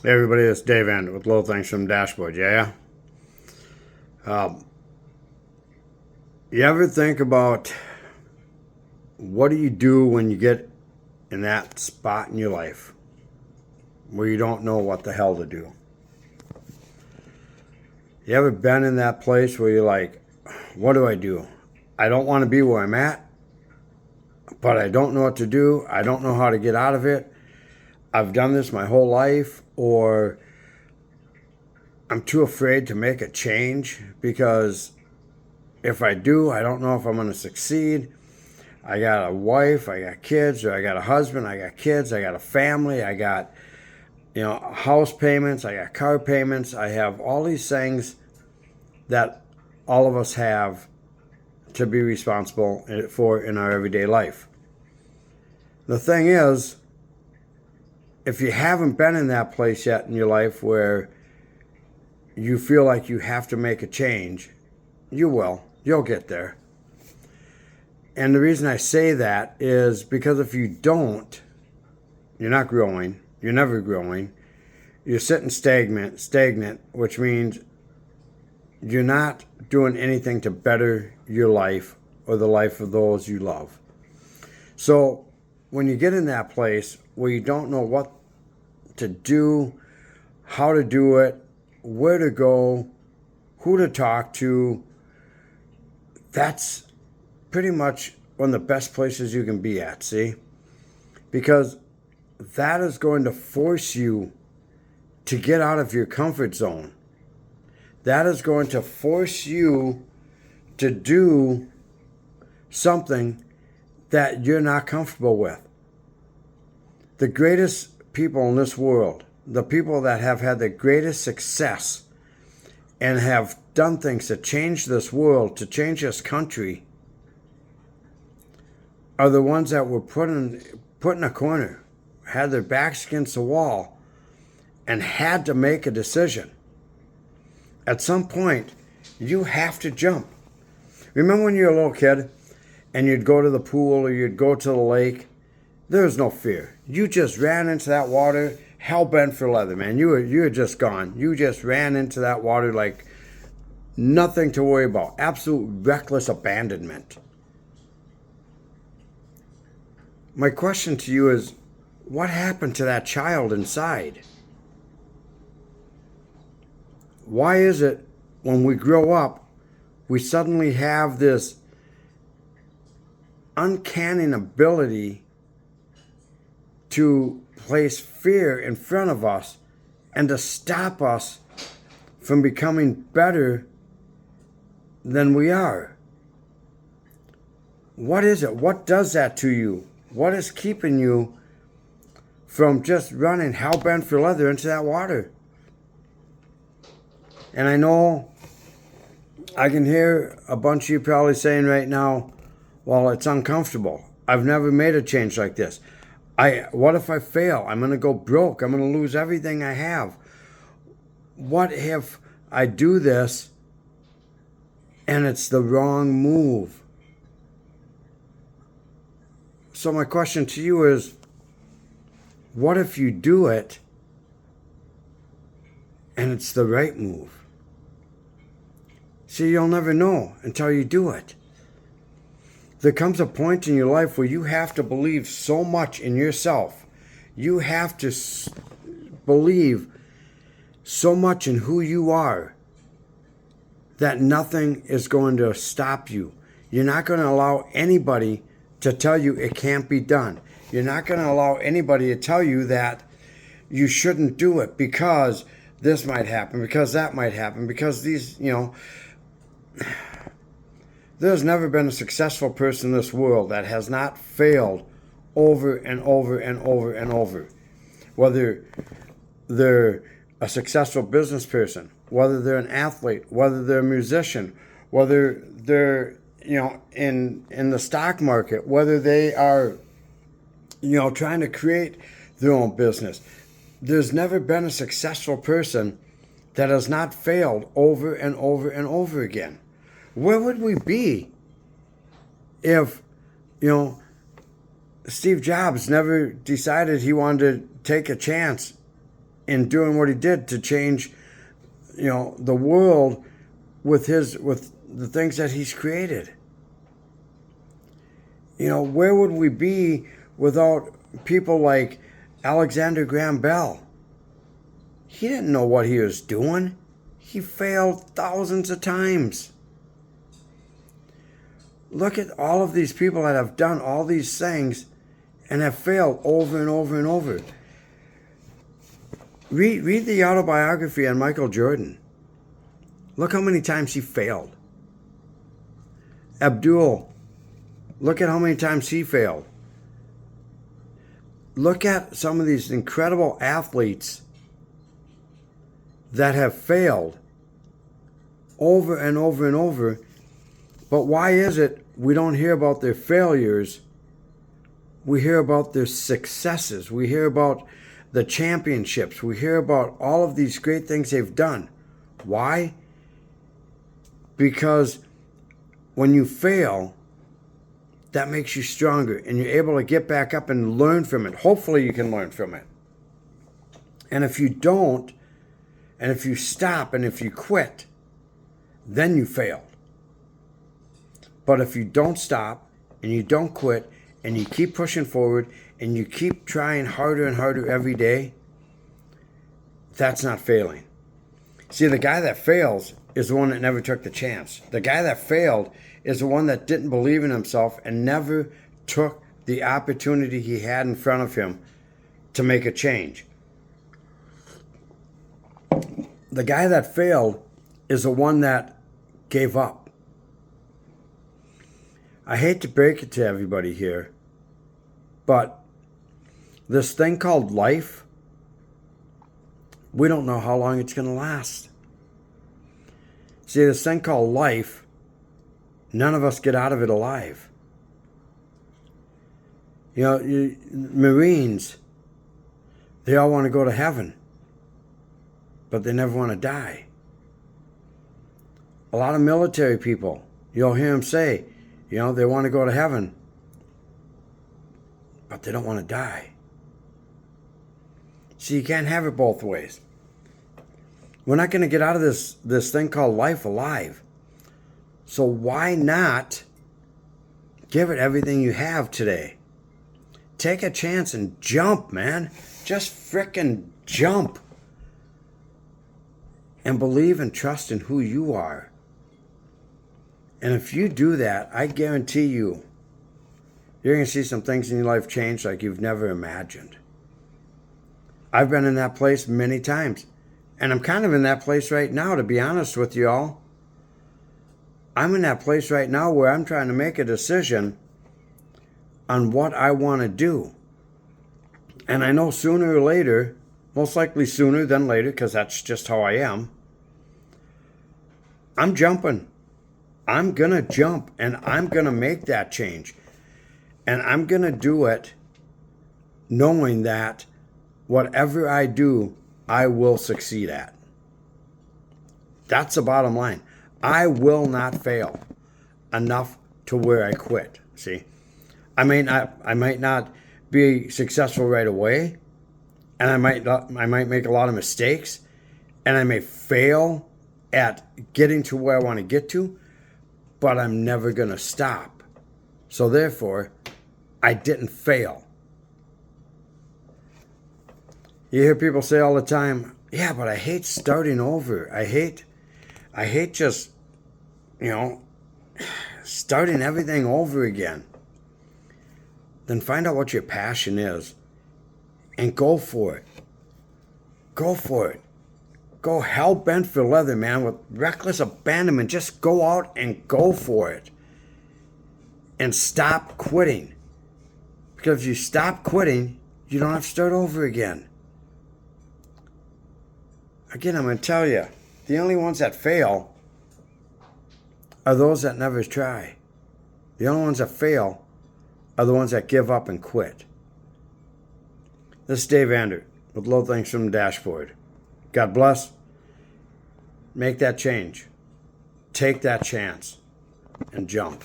Hey everybody, it's Dave Andrew with Little Things from Dashboard. Yeah. Um, you ever think about what do you do when you get in that spot in your life where you don't know what the hell to do? You ever been in that place where you're like, what do I do? I don't want to be where I'm at, but I don't know what to do. I don't know how to get out of it. I've done this my whole life, or I'm too afraid to make a change because if I do, I don't know if I'm going to succeed. I got a wife, I got kids, or I got a husband, I got kids, I got a family, I got, house payments, I got car payments. I have all these things that all of us have to be responsible for in our everyday life. The thing is, if you haven't been in that place yet in your life where you feel like you have to make a change, you will. You'll get there. And the reason I say that is because if you don't, you're not growing. You're never growing. You're sitting stagnant, which means you're not doing anything to better your life or the life of those you love. So when you get in that place where you don't know what to do, how to do it, where to go, who to talk to, that's pretty much one of the best places you can be at, see? Because that is going to force you to get out of your comfort zone. That is going to force you to do something that you're not comfortable with. The greatest people in this world, the people that have had the greatest success and have done things to change this world, to change this country, are the ones that were put in a corner, had their backs against the wall, and had to make a decision. At some point, you have to jump. Remember when you were a little kid and you'd go to the pool or you'd go to the lake? There was no fear. You just ran into that water, hell bent for leather, man. You were just gone. You just ran into that water like nothing to worry about. Absolute reckless abandonment. My question to you is, what happened to that child inside? Why is it when we grow up, we suddenly have this uncanny ability to place fear in front of us and to stop us from becoming better than we are? What is it? What does that to you? What is keeping you from just running hell bent for leather into that water? And I know I can hear a bunch of you probably saying right now, well, it's uncomfortable. I've never made a change like this. What if I fail? I'm going to go broke. I'm going to lose everything I have. What if I do this and it's the wrong move? So my question to you is, what if you do it and it's the right move? See, you'll never know until you do it. There comes a point in your life where you have to believe so much in yourself. You have to believe so much in who you are that nothing is going to stop you. You're not going to allow anybody to tell you it can't be done. You're not going to allow anybody to tell you that you shouldn't do it because this might happen, because that might happen, because these, there's never been a successful person in this world that has not failed over and over and over and over. Whether they're a successful business person, whether they're an athlete, whether they're a musician, whether they're, in the stock market, whether they are, trying to create their own business. There's never been a successful person that has not failed over and over and over again. Where would we be if, Steve Jobs never decided he wanted to take a chance in doing what he did to change, the world with the things that he's created. Where would we be without people like Alexander Graham Bell? He didn't know what he was doing. He failed thousands of times. Look at all of these people that have done all these things and have failed over and over and over. Read the autobiography on Michael Jordan. Look how many times he failed. Abdul, look at how many times he failed. Look at some of these incredible athletes that have failed over and over and over. But why is it we don't hear about their failures? We hear about their successes. We hear about the championships. We hear about all of these great things they've done. Why? Because when you fail, that makes you stronger and you're able to get back up and learn from it. Hopefully you can learn from it. And if you don't, and if you stop and if you quit, then you failed. But if you don't stop and you don't quit and you keep pushing forward and you keep trying harder and harder every day, that's not failing. See, the guy that fails is the one that never took the chance. The guy that failed is the one that didn't believe in himself and never took the opportunity he had in front of him to make a change. The guy that failed is the one that gave up. I hate to break it to everybody here, but this thing called life, we don't know how long it's going to last. See, this thing called life, none of us get out of it alive. Marines, they all want to go to heaven, but they never want to die. A lot of military people, you'll hear them say, they want to go to heaven, but they don't want to die. See, you can't have it both ways. We're not going to get out of this thing called life alive. So why not give it everything you have today? Take a chance and jump, man. Just frickin' jump. And believe and trust in who you are. And if you do that, I guarantee you're going to see some things in your life change like you've never imagined. I've been in that place many times. And I'm kind of in that place right now, to be honest with you all. I'm in that place right now where I'm trying to make a decision on what I want to do. And I know sooner or later, most likely sooner than later, because that's just how I am, I'm jumping. I'm going to jump and I'm going to make that change. And I'm going to do it knowing that whatever I do, I will succeed at. That's the bottom line. I will not fail enough to where I quit. See, I might not be successful right away, and I might make a lot of mistakes, and I may fail at getting to where I want to get to, but I'm never going to stop. So therefore, I didn't fail. You hear people say all the time, yeah, but I hate starting over. I hate just, starting everything over again. Then find out what your passion is and go for it. Go for it. Go hell-bent for leather, man, with reckless abandonment. Just go out and go for it. And stop quitting. Because if you stop quitting, you don't have to start over again. Again, I'm going to tell you, the only ones that fail are those that never try. The only ones that fail are the ones that give up and quit. This is Dave Ander with Low Things from the Dashboard. God bless. Make that change. Take that chance and jump.